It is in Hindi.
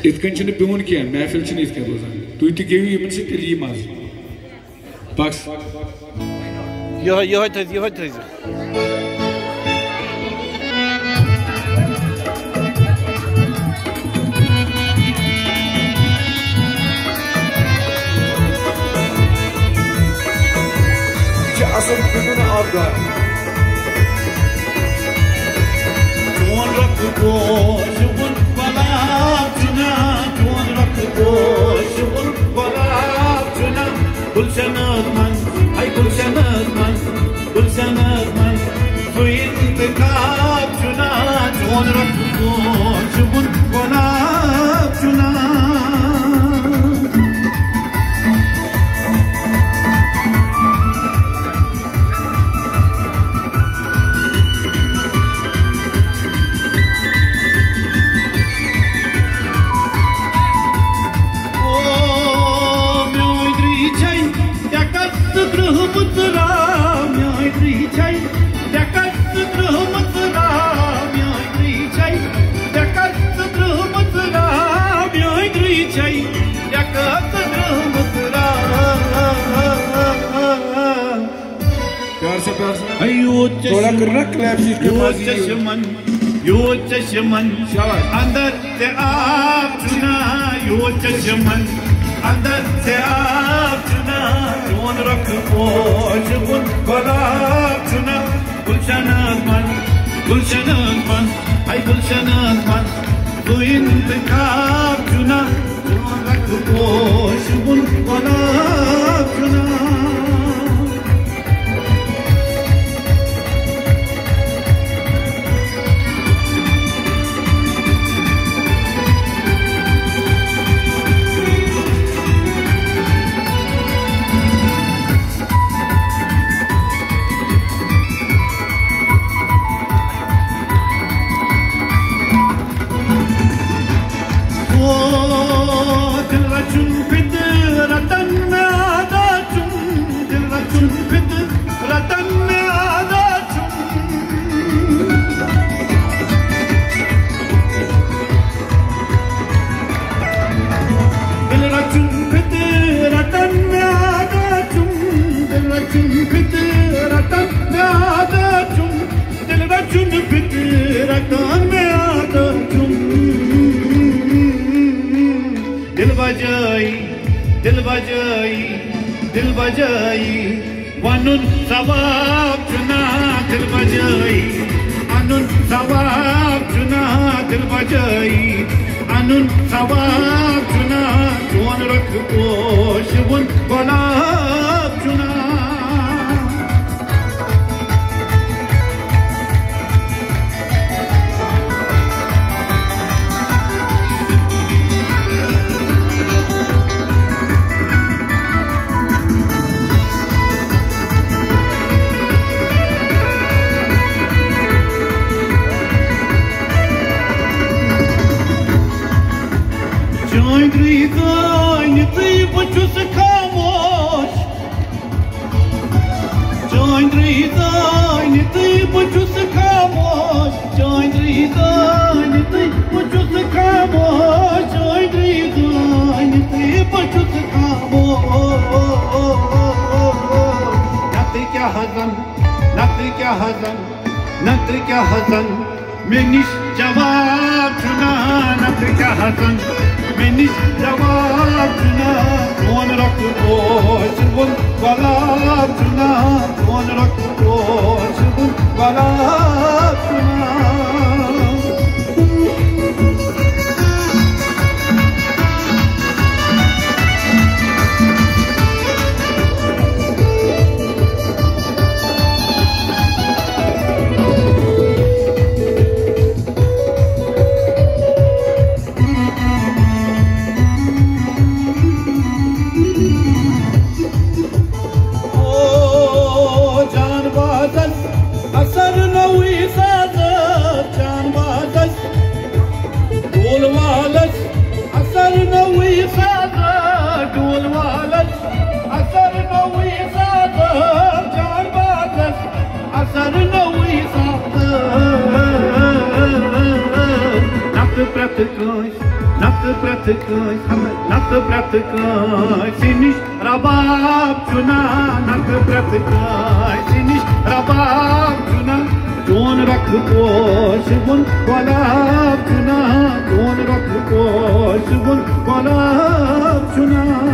इत कन छन पिवन किया महफिल छन इत के रोजान तु त गेव यमन से तेली मज बस यो थ Asıl kudun avda Tuan rakı koşun balapçına Tuan rakı koşun balapçına Gülşen Azman, ay Gülşen Azman Gülşen Azman Suyun tıkapçına Tuan rakı koşun balapçına थोड़ा करना क्लैप शीट के पास यो चश्मन अंदर से आप चुना यो चश्मन अंदर से आप चुना जोन रख पोश बुन गुलाब चुना गुलशन मन आई गुलशन मन तू इंतखाब चुना जोन रख पोश बुन गुलाब चुना दिल बजाई वनुन सवाब चुना दिल बजाई अनुन सवाब चुना दिल बजाई अनुन सवाब चुना जोन रख पोश बुन गुलाब चुना नत्र क्या हसन मेनिश जवाब चुना नत्र क्या हसन मेनिश जवाब चुना कौन रख पोश बुन गुलाब चुना कौन रख पोश बुन गुलाब चुना प्रथ निश रबाब चुना नत प्रथ निश रबाब चुना जोन रख पोश बुन गुलाब चुना जोन रख पोश बुन गुलाब चुना